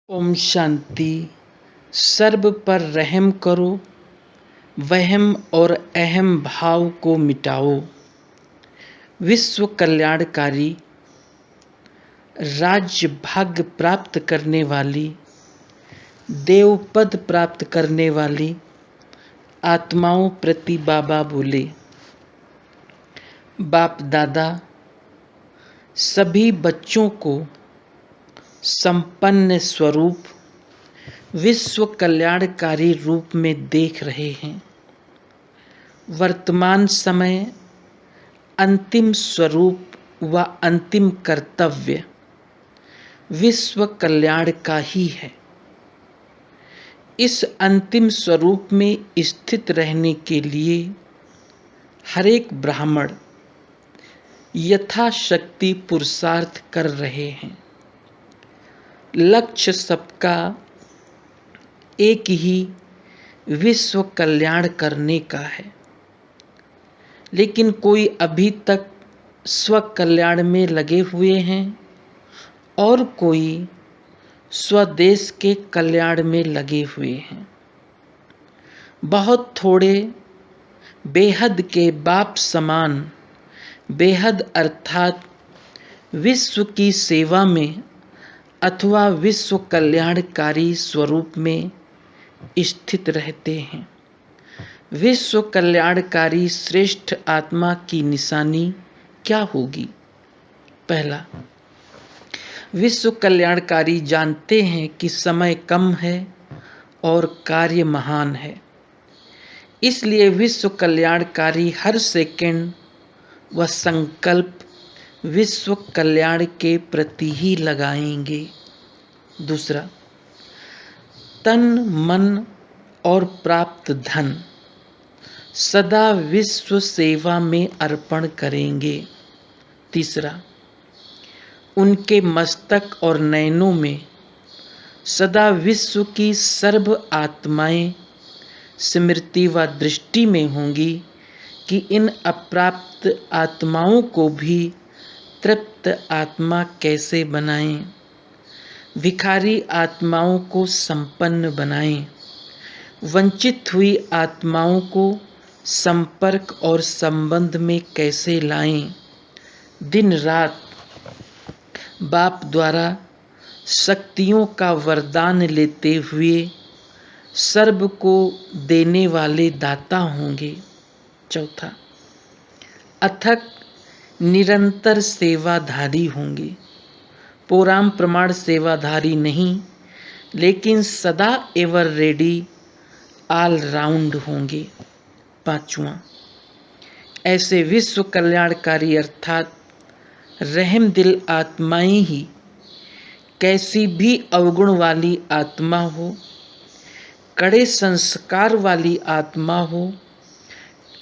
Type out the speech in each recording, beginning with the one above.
Om Shanti. SERB पर रहम करो, वहम और अहम भाव को मिटाओ। विश्व कल्याणकारी, राज्य भाग्य प्राप्त करने वाली, देव पद प्राप्त करने वाली आत्माओं प्रति बाबा बोले। बाप दादा सभी बच्चों को संपन्न स्वरूप विश्व कल्याणकारी रूप में देख रहे हैं। वर्तमान समय अंतिम स्वरूप व अंतिम कर्तव्य विश्व कल्याण का ही है। इस अंतिम स्वरूप में स्थित रहने के लिए हर एक ब्राह्मण यथाशक्ति पुरुषार्थ कर रहे हैं। लक्ष्य सबका एक ही, विश्व कल्याण करने का है। लेकिन कोई अभी तक स्व कल्याण में लगे हुए हैं और कोई स्वदेश के कल्याण में लगे हुए हैं। बहुत थोड़े बेहद के बाप समान, बेहद अर्थात विश्व की सेवा में अथवा विश्व कल्याणकारी स्वरूप में स्थित रहते हैं। विश्व कल्याणकारी श्रेष्ठ आत्मा की निशानी क्या होगी? पहला, विश्व कल्याणकारी जानते हैं कि समय कम है और कार्य महान है। इसलिए विश्व कल्याणकारी हर सेकंड व संकल्प विश्व कल्याण के प्रति ही लगाएंगे। दूसरा, तन मन और प्राप्त धन सदा विश्व सेवा में अर्पण करेंगे। तीसरा, उनके मस्तक और नयनों में सदा विश्व की सर्व आत्माएं स्मृति व दृष्टि में होंगी कि इन अप्राप्त आत्माओं को भी तृप्त आत्मा कैसे बनाएं, भिखारी आत्माओं को संपन्न बनाएं, वंचित हुई आत्माओं को संपर्क और संबंध में कैसे लाएं। दिन रात बाप द्वारा शक्तियों का वरदान लेते हुए सर्व को देने वाले दाता होंगे। चौथा, अथक निरंतर सेवाधारी होंगे। पुराण प्रमाण सेवाधारी नहीं, लेकिन सदा एवर रेडी ऑल राउंड होंगे। पांचवा, ऐसे विश्व कल्याणकारी अर्थात रहम दिल आत्माएं ही कैसी भी अवगुण वाली आत्मा हो, कड़े संस्कार वाली आत्मा हो,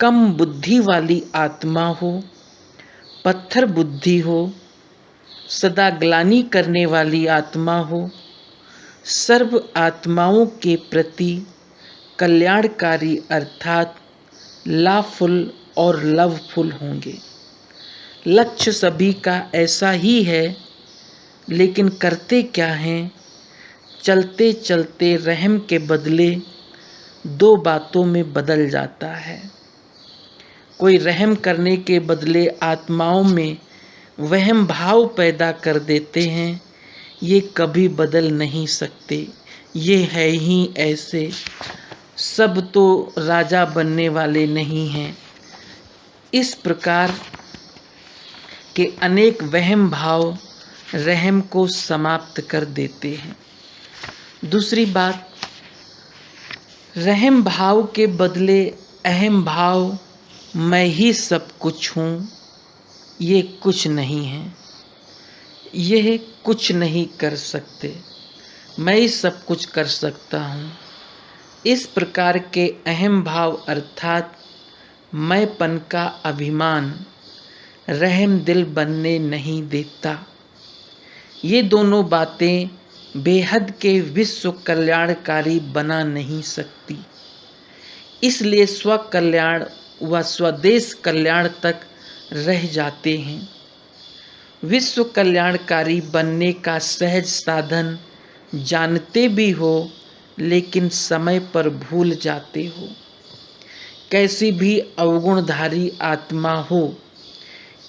कम बुद्धि वाली आत्मा हो, पत्थर बुद्धि हो, सदा ग्लानि करने वाली आत्मा हो, सर्व आत्माओं के प्रति कल्याणकारी अर्थात लाफुल और लवफुल होंगे। लक्ष्य सभी का ऐसा ही है, लेकिन करते क्या हैं? चलते चलते रहम के बदले दो बातों में बदल जाता है। कोई रहम करने के बदले आत्माओं में वहम भाव पैदा कर देते हैं। ये कभी बदल नहीं सकते, ये है ही ऐसे। सब तो राजा बनने वाले नहीं हैं। इस प्रकार के अनेक वहम भाव रहम को समाप्त कर देते हैं। दूसरी बात, रहम भाव के बदले अहम भाव, मैं ही सब कुछ हूँ, ये कुछ नहीं है, यह कुछ नहीं कर सकते, मैं ही सब कुछ कर सकता हूँ। इस प्रकार के अहम भाव अर्थात मैंपन का अभिमान रहम दिल बनने नहीं देता। ये दोनों बातें बेहद के विश्व कल्याणकारी बना नहीं सकती। इसलिए स्व कल्याण व स्वदेश कल्याण तक रह जाते हैं। विश्व कल्याणकारी बनने का सहज साधन जानते भी हो लेकिन समय पर भूल जाते हो। कैसी भी अवगुणधारी आत्मा हो,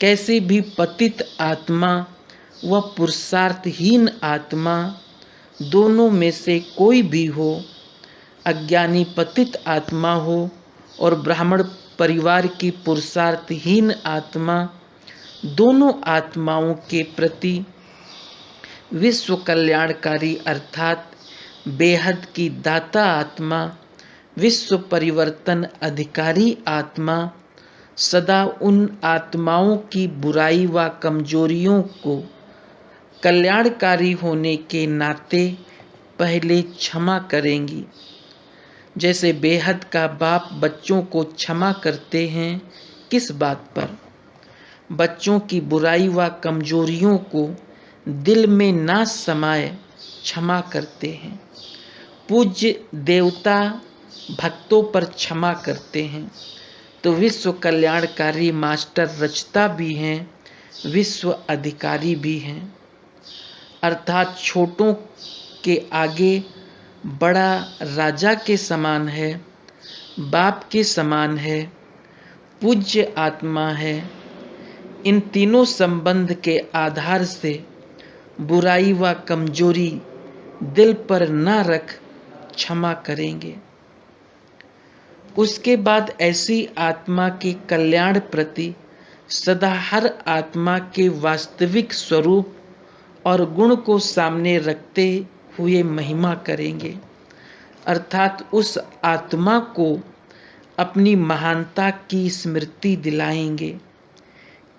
कैसी भी पतित आत्मा व पुरुषार्थहीन आत्मा, दोनों में से कोई भी हो, अज्ञानी पतित आत्मा हो और ब्राह्मण परिवार की पुरुषार्थहीन आत्मा, दोनों आत्माओं के प्रति विश्व कल्याणकारी अर्थात बेहद की दाता आत्मा, विश्व परिवर्तन अधिकारी आत्मा सदा उन आत्माओं की बुराई व कमजोरियों को कल्याणकारी होने के नाते पहले क्षमा करेंगी। जैसे बेहद का बाप बच्चों को क्षमा करते हैं, किस बात पर? बच्चों की बुराई व कमजोरियों को दिल में ना समाये क्षमा करते हैं। पूज्य देवता भक्तों पर क्षमा करते हैं, तो विश्व कल्याणकारी मास्टर रचता भी हैं, विश्व अधिकारी भी हैं। अर्थात छोटों के आगे बड़ा राजा के समान है, बाप के समान है, पूज्य आत्मा है। इन तीनों संबंध के आधार से बुराई व कमजोरी दिल पर न रख क्षमा करेंगे। उसके बाद ऐसी आत्मा के कल्याण प्रति सदा हर आत्मा के वास्तविक स्वरूप और गुण को सामने रखते हुए महिमा करेंगे। अर्थात उस आत्मा को अपनी महानता की स्मृति दिलाएंगे।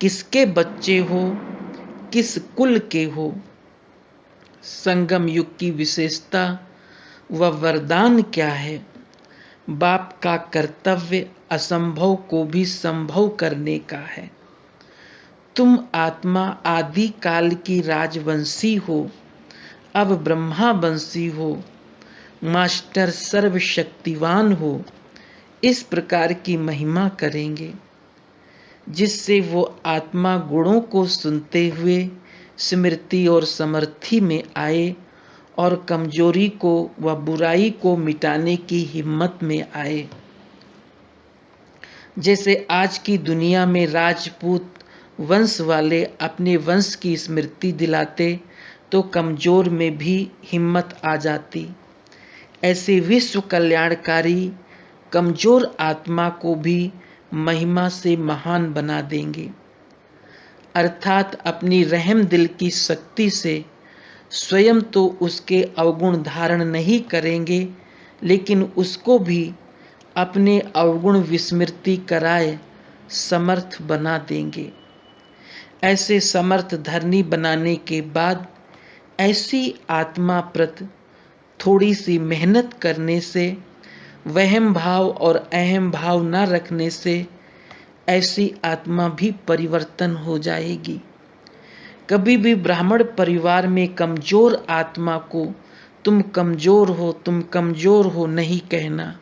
किसके बच्चे हो, किस कुल के हो, संगम युग की विशेषता व वरदान क्या है? बाप का कर्तव्य असंभव को भी संभव करने का है। तुम आत्मा आदि काल की राजवंशी हो, अब ब्रह्मावंशी हो, मास्टर सर्वशक्तिवान हो। इस प्रकार की महिमा करेंगे जिससे वो आत्मा गुणों को सुनते हुए स्मृति और समर्थि में आए और कमजोरी को व बुराई को मिटाने की हिम्मत में आए। जैसे आज की दुनिया में राजपूत वंश वाले अपने वंश की स्मृति दिलाते तो कमजोर में भी हिम्मत आ जाती, ऐसे विश्व कल्याणकारी कमजोर आत्मा को भी महिमा से महान बना देंगे। अर्थात अपनी रहम दिल की शक्ति से स्वयं तो उसके अवगुण धारण नहीं करेंगे, लेकिन उसको भी अपने अवगुण विस्मृति कराए समर्थ बना देंगे। ऐसे समर्थ धरनी बनाने के बाद ऐसी आत्मा प्रति थोड़ी सी मेहनत करने से, वहम भाव और अहम भाव न रखने से ऐसी आत्मा भी परिवर्तन हो जाएगी। कभी भी ब्राह्मण परिवार में कमजोर आत्मा को तुम कमजोर हो, तुम कमजोर हो नहीं कहना।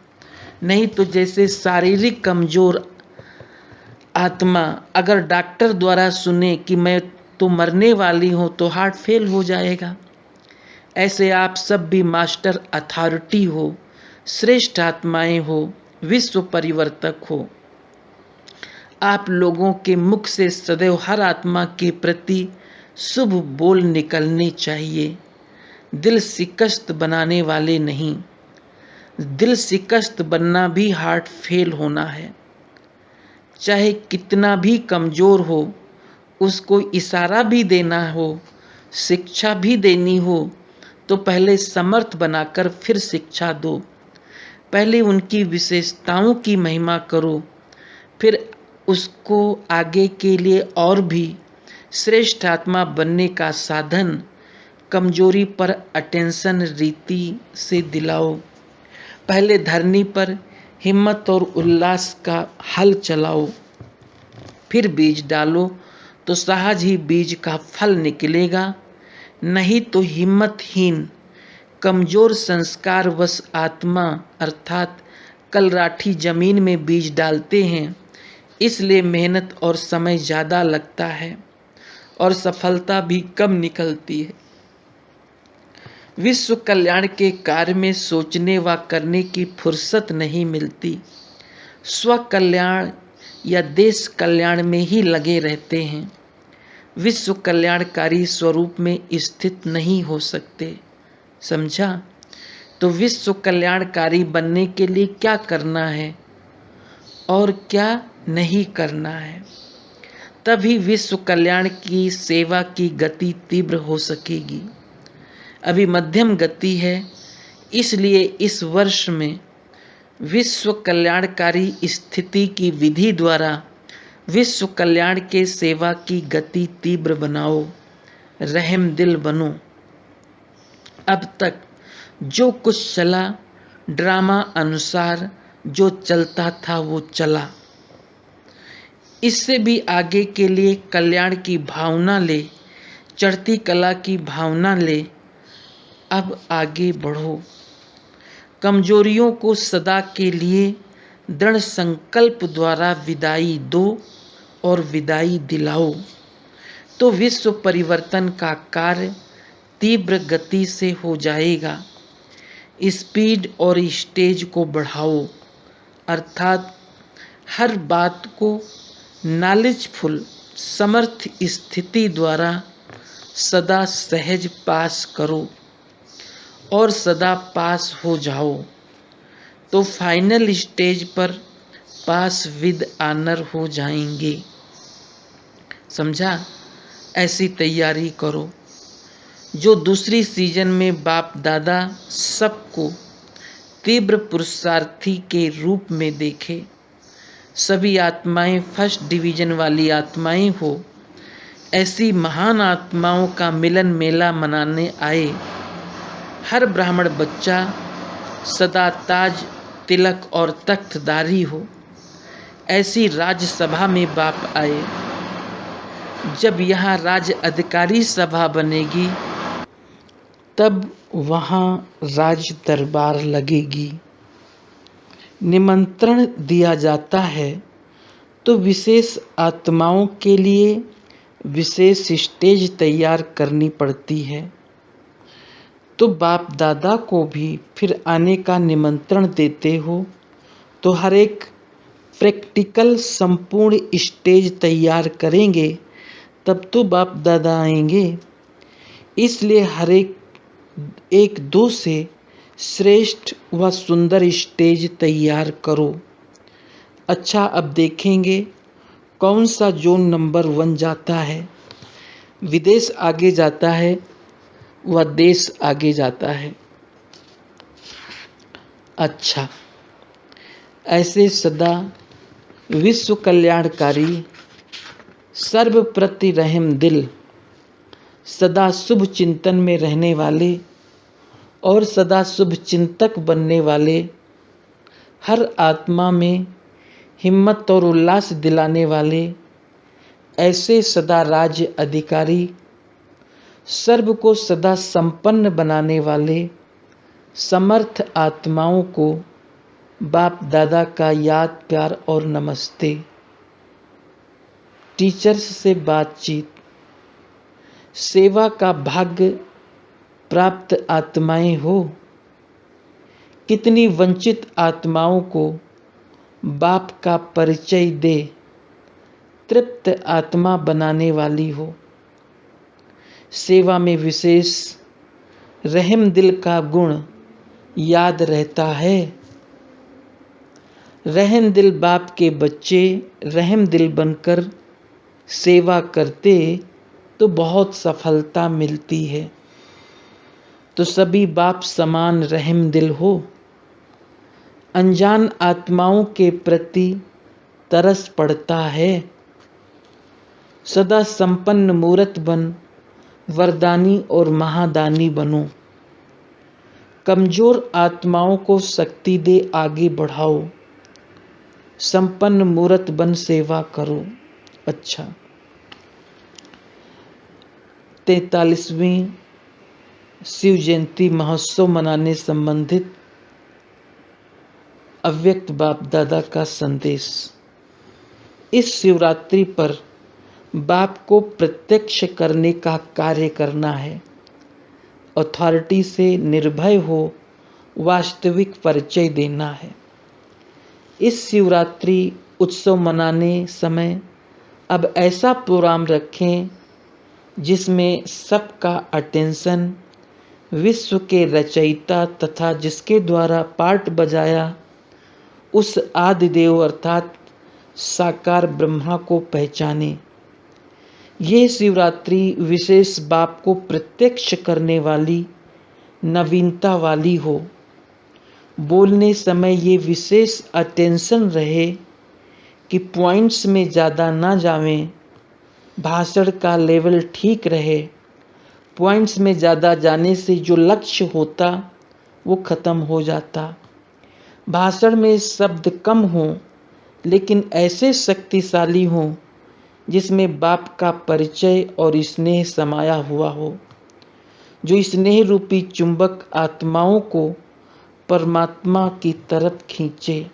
नहीं तो जैसे शारीरिक कमजोर आत्मा अगर डॉक्टर द्वारा सुने कि मैं तो मरने वाली हूँ तो हार्ट फेल हो जाएगा। ऐसे आप सब भी मास्टर अथॉरिटी हो, श्रेष्ठ आत्माएं हो, विश्व परिवर्तक हो। आप लोगों के मुख से सदैव हर आत्मा के प्रति शुभ बोल निकलने चाहिए, दिल शिकस्त बनाने वाले नहीं। दिल शिकस्त बनना भी हार्ट फेल होना है। चाहे कितना भी कमजोर हो, उसको इशारा भी देना हो, शिक्षा भी देनी हो, तो पहले समर्थ बनाकर फिर शिक्षा दो। पहले उनकी विशेषताओं की महिमा करो, फिर उसको आगे के लिए और भी श्रेष्ठ आत्मा बनने का साधन कमजोरी पर अटेंशन रीति से दिलाओ। पहले धरनी पर हिम्मत और उल्लास का हल चलाओ, फिर बीज डालो तो सहज ही बीज का फल निकलेगा। नहीं तो हिम्मतहीन कमजोर संस्कार वश आत्मा अर्थात कलराठी जमीन में बीज डालते हैं, इसलिए मेहनत और समय ज़्यादा लगता है और सफलता भी कम निकलती है। विश्व कल्याण के कार्य में सोचने व करने की फुर्सत नहीं मिलती। स्व कल्याण या देश कल्याण में ही लगे रहते हैं। विश्व कल्याणकारी स्वरूप में स्थित नहीं हो सकते। समझा? तो विश्व कल्याणकारी बनने के लिए क्या करना है और क्या नहीं करना है, तभी विश्व कल्याण की सेवा की गति तीव्र हो सकेगी। अभी मध्यम गति है, इसलिए इस वर्ष में विश्व कल्याणकारी स्थिति की विधि द्वारा विश्व कल्याण के सेवा की गति तीव्र बनाओ, रहम दिल बनो। अब तक जो कुछ चला, ड्रामा अनुसार जो चलता था वो चला। इससे भी आगे के लिए कल्याण की भावना ले, चढ़ती कला की भावना ले। अब आगे बढ़ो, कमजोरियों को सदा के लिए दृढ़ संकल्प द्वारा विदाई दो और विदाई दिलाओ, तो विश्व परिवर्तन का कार्य तीव्र गति से हो जाएगा। स्पीड और स्टेज को बढ़ाओ, अर्थात हर बात को नॉलेजफुल समर्थ स्थिति द्वारा सदा सहज पास करो और सदा पास हो जाओ, तो फाइनल स्टेज पर पास विद ऑनर हो जाएंगे। समझा? ऐसी तैयारी करो जो दूसरी सीजन में बाप दादा सबको तीव्र पुरुषार्थी के रूप में देखे। सभी आत्माएं फर्स्ट डिवीजन वाली आत्माएं हो, ऐसी महान आत्माओं का मिलन मेला मनाने आए। हर ब्राह्मण बच्चा सदा ताज तिलक और तख्तदारी हो, ऐसी राज्यसभा में बाप आए। जब यहाँ राज्य अधिकारी सभा बनेगी तब वहाँ राज दरबार लगेगी। निमंत्रण दिया जाता है तो विशेष आत्माओं के लिए विशेष स्टेज तैयार करनी पड़ती है। तो बाप दादा को भी फिर आने का निमंत्रण देते हो तो हर एक प्रैक्टिकल संपूर्ण स्टेज तैयार करेंगे, तब तो बाप दादा आएंगे। इसलिए हर एक दो से श्रेष्ठ व सुंदर स्टेज तैयार करो। अच्छा, अब देखेंगे कौन सा जोन नंबर 1 जाता है। विदेश आगे जाता है व देश आगे जाता है। अच्छा, ऐसे सदा विश्व कल्याणकारी, सर्वप्रति रहम दिल, सदा शुभ चिंतन में रहने वाले और सदा शुभ चिंतक बनने वाले, हर आत्मा में हिम्मत और उल्लास दिलाने वाले, ऐसे सदा राज्य अधिकारी, सर्व को सदा संपन्न बनाने वाले समर्थ आत्माओं को बाप दादा का याद प्यार और नमस्ते। टीचर्स से बातचीत। सेवा का भाग्य प्राप्त आत्माएं हो, कितनी वंचित आत्माओं को बाप का परिचय दे तृप्त आत्मा बनाने वाली हो। सेवा में विशेष रहम दिल का गुण याद रहता है। रहम दिल बाप के बच्चे रहम दिल बनकर सेवा करते तो बहुत सफलता मिलती है। तो सभी बाप समान रहम दिल हो, अनजान आत्माओं के प्रति तरस पड़ता है। सदा संपन्न मूर्त बन वरदानी और महादानी बनो। कमजोर आत्माओं को शक्ति दे आगे बढ़ाओ। संपन्न मूर्त बन सेवा करो। अच्छा, 43वीं शिव जयंती महोत्सव मनाने संबंधित अव्यक्त बाप दादा का संदेश। इस शिवरात्रि पर बाप को प्रत्यक्ष करने का कार्य करना है। अथॉरिटी से निर्भय हो वास्तविक परिचय देना है। इस शिवरात्रि उत्सव मनाने समय अब ऐसा प्रोग्राम रखें जिसमें सबका अटेंशन विश्व के रचयिता तथा जिसके द्वारा पार्ट बजाया उस आदिदेव अर्थात साकार ब्रह्मा को पहचाने। यह शिवरात्रि विशेष बाप को प्रत्यक्ष करने वाली नवीनता वाली हो। बोलने समय ये विशेष अटेंशन रहे कि पॉइंट्स में ज़्यादा ना जावें, भाषण का लेवल ठीक रहे। पॉइंट्स में ज़्यादा जाने से जो लक्ष्य होता वो ख़त्म हो जाता। भाषण में शब्द कम हो लेकिन ऐसे शक्तिशाली हों जिसमें बाप का परिचय और स्नेह समाया हुआ हो, जो स्नेह रूपी चुंबक आत्माओं को परमात्मा की तरफ खींचे।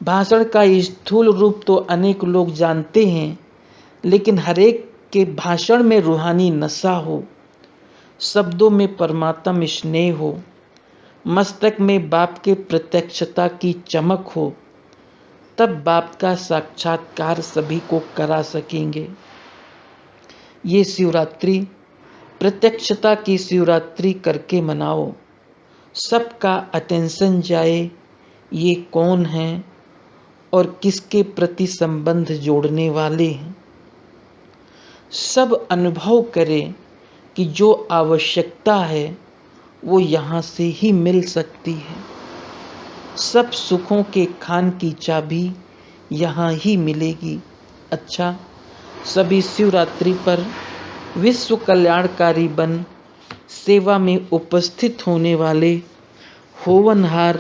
भाषण का स्थूल रूप तो अनेक लोग जानते हैं, लेकिन हरेक के भाषण में रूहानी नशा हो, शब्दों में परमात्मा स्नेह हो, मस्तक में बाप के प्रत्यक्षता की चमक हो, तब बाप का साक्षात्कार सभी को करा सकेंगे। ये शिवरात्रि प्रत्यक्षता की शिवरात्रि करके मनाओ। सबका अटेंशन जाए ये कौन हैं और किसके प्रति संबंध जोड़ने वाले हैं। सब अनुभव करें कि जो आवश्यकता है वो यहाँ से ही मिल सकती है। सब सुखों के खान की चाबी यहाँ ही मिलेगी। अच्छा, सभी शिवरात्रि पर विश्व कल्याणकारी बन सेवा में उपस्थित होने वाले होवनहार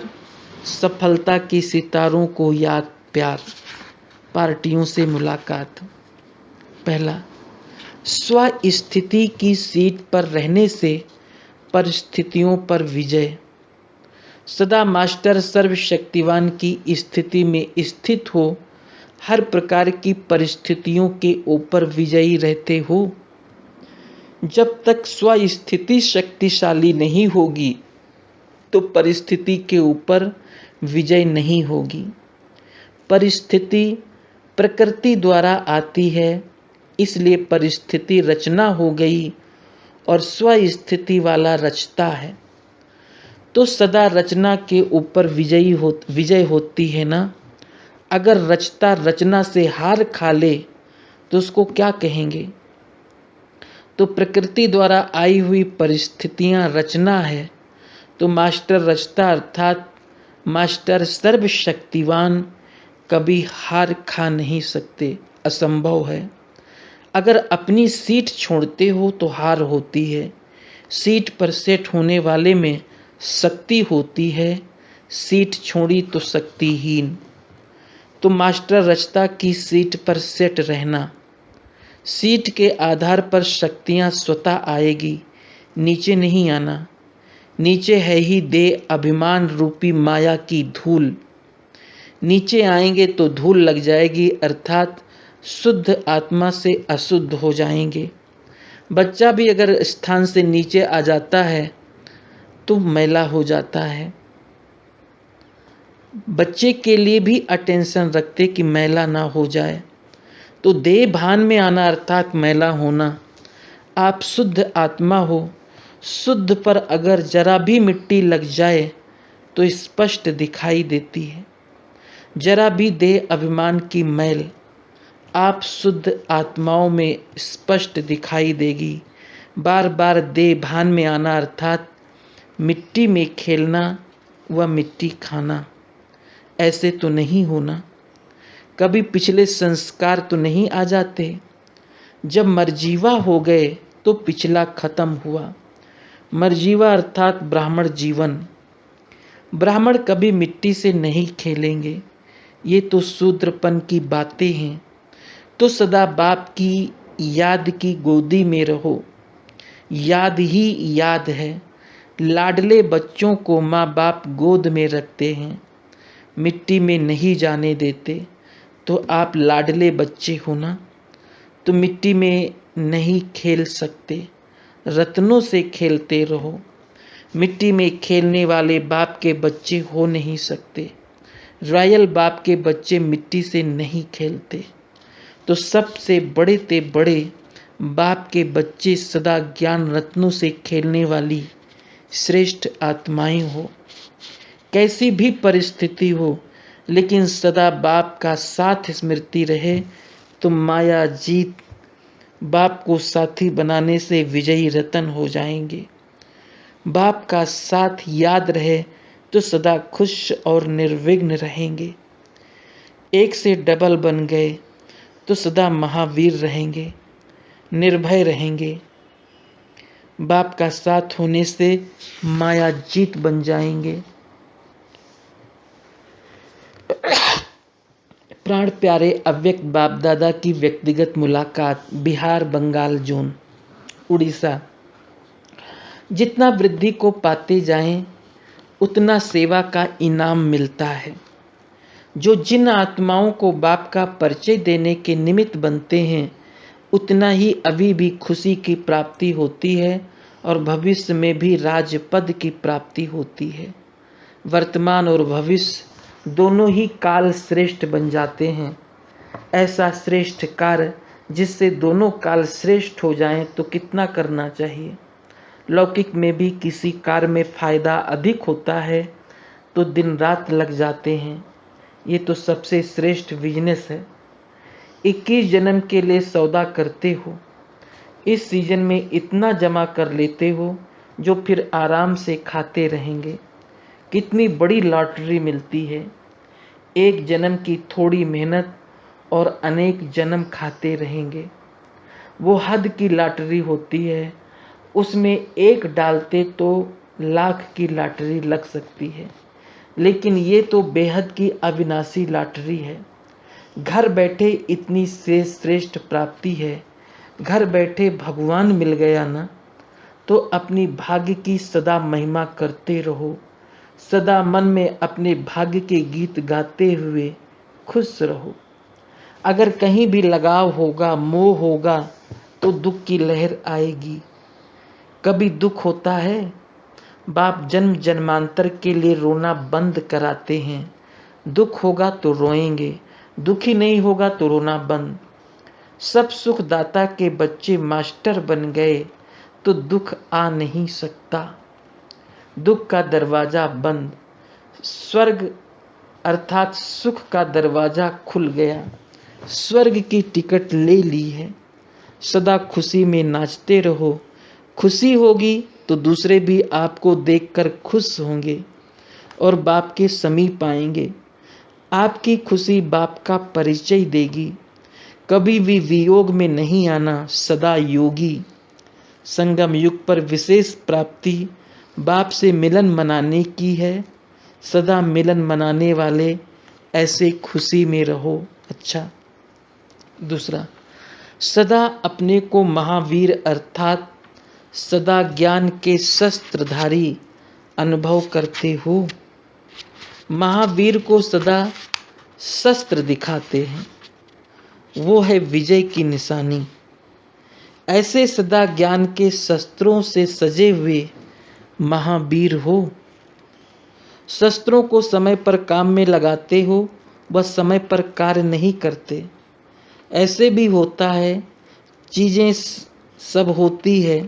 सफलता के सितारों को याद प्यार। पार्टियों से मुलाकात। पहला, स्वस्थिति की सीट पर रहने से परिस्थितियों पर विजय। सदा मास्टर सर्वशक्तिवान की स्थिति में स्थित हो, हर प्रकार की परिस्थितियों के ऊपर विजयी रहते हो। जब तक स्वस्थिति शक्तिशाली नहीं होगी तो परिस्थिति के ऊपर विजय नहीं होगी। परिस्थिति प्रकृति द्वारा आती है, इसलिए परिस्थिति रचना हो गई और स्वस्थिति वाला रचता है। तो सदा रचना के ऊपर विजय होती है ना। अगर रचता रचना से हार खा ले तो उसको क्या कहेंगे। तो प्रकृति द्वारा आई हुई परिस्थितियां रचना है, तो मास्टर रचता अर्थात मास्टर सर्वशक्तिवान कभी हार खा नहीं सकते, असंभव है। अगर अपनी सीट छोड़ते हो तो हार होती है। सीट पर सेट होने वाले में शक्ति होती है, सीट छोड़ी तो शक्तिहीन। तो मास्टर रचता की सीट पर सेट रहना। सीट के आधार पर शक्तियां स्वतः आएगी, नीचे नहीं आना। नीचे है ही देह अभिमान रूपी माया की धूल। नीचे आएंगे तो धूल लग जाएगी, अर्थात शुद्ध आत्मा से अशुद्ध हो जाएंगे। बच्चा भी अगर स्थान से नीचे आ जाता है तो मैला हो जाता है। बच्चे के लिए भी अटेंशन रखते कि मैला ना हो जाए। तो देह भान में आना अर्थात मैला होना। आप शुद्ध आत्मा हो, शुद्ध पर अगर जरा भी मिट्टी लग जाए तो स्पष्ट दिखाई देती है। जरा भी देह अभिमान की मैल आप शुद्ध आत्माओं में स्पष्ट दिखाई देगी। बार बार देह भान में आना अर्थात मिट्टी में खेलना व मिट्टी खाना, ऐसे तो नहीं होना। कभी पिछले संस्कार तो नहीं आ जाते। जब मरजीवा हो गए तो पिछला खत्म हुआ। मरजीवा अर्थात ब्राह्मण जीवन। ब्राह्मण कभी मिट्टी से नहीं खेलेंगे, ये तो शूद्रपन की बातें हैं। तो सदा बाप की याद की गोदी में रहो। याद ही याद है। लाडले बच्चों को माँ बाप गोद में रखते हैं, मिट्टी में नहीं जाने देते। तो आप लाडले बच्चे हो ना, तो मिट्टी में नहीं खेल सकते। रत्नों से खेलते रहो। मिट्टी में खेलने वाले बाप के बच्चे हो नहीं सकते। रॉयल बाप के बच्चे मिट्टी से नहीं खेलते। तो सबसे बड़े ते बड़े बाप के बच्चे सदा ज्ञान रत्नों से खेलने वाली श्रेष्ठ आत्माएं हो। कैसी भी परिस्थिति हो, लेकिन सदा बाप का साथ स्मृति रहे तो माया जीत बाप को साथी बनाने से विजयी रतन हो जाएंगे। बाप का साथ याद रहे तो सदा खुश और निर्विघ्न रहेंगे। एक से डबल बन गए तो सदा महावीर रहेंगे, निर्भय रहेंगे। बाप का साथ होने से माया जीत बन जाएंगे। प्राण प्यारे अव्यक्त बाप दादा की व्यक्तिगत मुलाकात, बिहार, बंगाल जोन, उड़ीसा। जितना वृद्धि को पाते जाएं, उतना सेवा का इनाम मिलता है। जो जिन आत्माओं को बाप का परिचय देने के निमित्त बनते हैं, उतना ही अभी भी खुशी की प्राप्ति होती है और भविष्य में भी राजपद की प्राप्ति होती है। वर्तमान और भविष्य दोनों ही काल श्रेष्ठ बन जाते हैं। ऐसा श्रेष्ठ कार्य जिससे दोनों काल श्रेष्ठ हो जाएं तो कितना करना चाहिए। लौकिक में भी किसी कार्य में फायदा अधिक होता है तो दिन रात लग जाते हैं। ये तो सबसे श्रेष्ठ बिजनेस है। 21 जन्म के लिए सौदा करते हो, इस सीजन में इतना जमा कर लेते हो जो फिर आराम से खाते रहेंगे। कितनी बड़ी लॉटरी मिलती है। एक जन्म की थोड़ी मेहनत और अनेक जन्म खाते रहेंगे। वो हद की लॉटरी होती है, उसमें एक डालते तो लाख की लॉटरी लग सकती है, लेकिन ये तो बेहद की अविनाशी लॉटरी है। घर बैठे इतनी से श्रेष्ठ प्राप्ति है। घर बैठे भगवान मिल गया ना, तो अपनी भाग्य की सदा महिमा करते रहो। सदा मन में अपने भाग्य के गीत गाते हुए खुश रहो। अगर कहीं भी लगाव होगा, मोह होगा, तो दुख की लहर आएगी। कभी दुख होता है, बाप जन्म जन्मांतर के लिए रोना बंद कराते हैं। दुख होगा तो रोएंगे, दुखी नहीं होगा तो रोना बंद। सब सुखदाता के बच्चे मास्टर बन गए तो दुख आ नहीं सकता। दुख का दरवाजा बंद, स्वर्ग अर्थात सुख का दरवाजा खुल गया। स्वर्ग की टिकट ले ली है। सदा खुशी में नाचते रहो। खुशी होगी तो दूसरे भी आपको देखकर खुश होंगे और बाप के समीप आएंगे। आपकी खुशी बाप का परिचय देगी। कभी भी वियोग में नहीं आना, सदा योगी। संगम युग पर विशेष प्राप्ति बाप से मिलन मनाने की है। सदा मिलन मनाने वाले ऐसे खुशी में रहो। अच्छा, दूसरा, सदा अपने को महावीर अर्थात सदा ज्ञान के शस्त्रधारी अनुभव करते हो। महावीर को सदा शस्त्र दिखाते हैं, वो है विजय की निशानी। ऐसे सदा ज्ञान के शस्त्रों से सजे हुए महावीर हो। शस्त्रों को समय पर काम में लगाते हो, बस समय पर कार्य नहीं करते। ऐसे भी होता है, चीज़ें सब होती है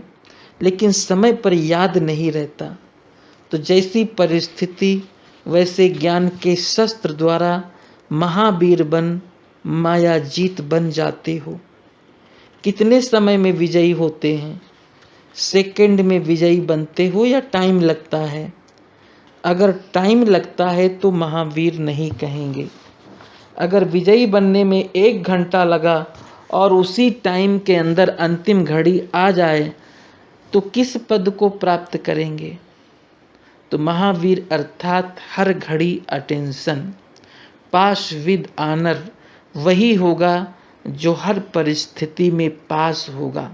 लेकिन समय पर याद नहीं रहता। तो जैसी परिस्थिति वैसे ज्ञान के शस्त्र द्वारा महावीर बन माया जीत बन जाते हो। कितने समय में विजयी होते हैं? सेकंड में विजयी बनते हो या टाइम लगता है? अगर टाइम लगता है तो महावीर नहीं कहेंगे। अगर विजयी बनने में 1 घंटा लगा और उसी टाइम के अंदर अंतिम घड़ी आ जाए तो किस पद को प्राप्त करेंगे? तो महावीर अर्थात हर घड़ी अटेंशन, पास विद ऑनर, वही होगा जो हर परिस्थिति में पास होगा।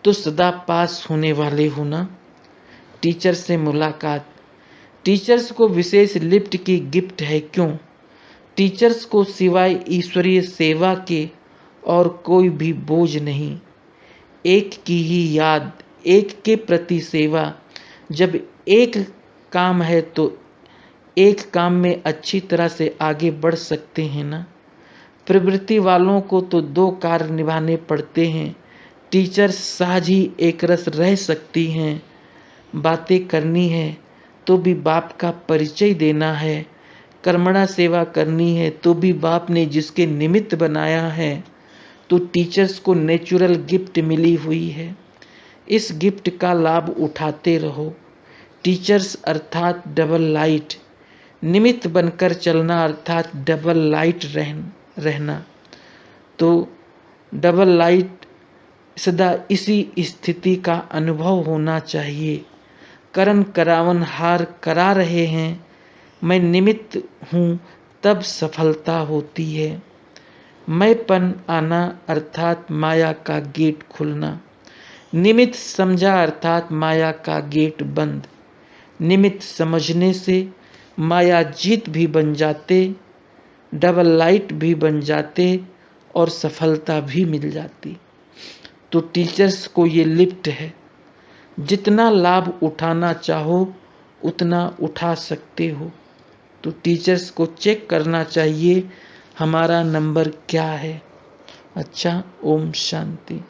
तो सदा पास होने वाले हो ना। टीचर से मुलाकात। टीचर्स को विशेष लिफ्ट की गिफ्ट है। क्यों? टीचर्स को सिवाय ईश्वरीय सेवा के और कोई भी बोझ नहीं। एक की ही याद, एक के प्रति सेवा। जब एक काम है तो एक काम में अच्छी तरह से आगे बढ़ सकते हैं ना। प्रवृत्ति वालों को तो दो कार्य निभाने पड़ते हैं। टीचर साझ ही एक रस रह सकती हैं। बातें करनी है तो भी बाप का परिचय देना है। कर्मणा सेवा करनी है तो भी बाप ने जिसके निमित्त बनाया है। तो टीचर्स को नेचुरल गिफ्ट मिली हुई है, इस गिफ्ट का लाभ उठाते रहो। टीचर्स अर्थात डबल लाइट, निमित्त बनकर चलना अर्थात डबल लाइट रहना। तो डबल लाइट सदा इसी स्थिति का अनुभव होना चाहिए। करण करावन हार करा रहे हैं, मैं निमित्त हूँ तब सफलता होती है। मैंपन आना अर्थात माया का गेट खुलना। निमित्त समझा अर्थात माया का गेट बंद। निमित्त समझने से माया जीत भी बन जाते, डबल लाइट भी बन जाते और सफलता भी मिल जाती। तो टीचर्स को ये लिफ्ट है, जितना लाभ उठाना चाहो उतना उठा सकते हो। तो टीचर्स को चेक करना चाहिए हमारा नंबर क्या है। अच्छा, ओम शांति।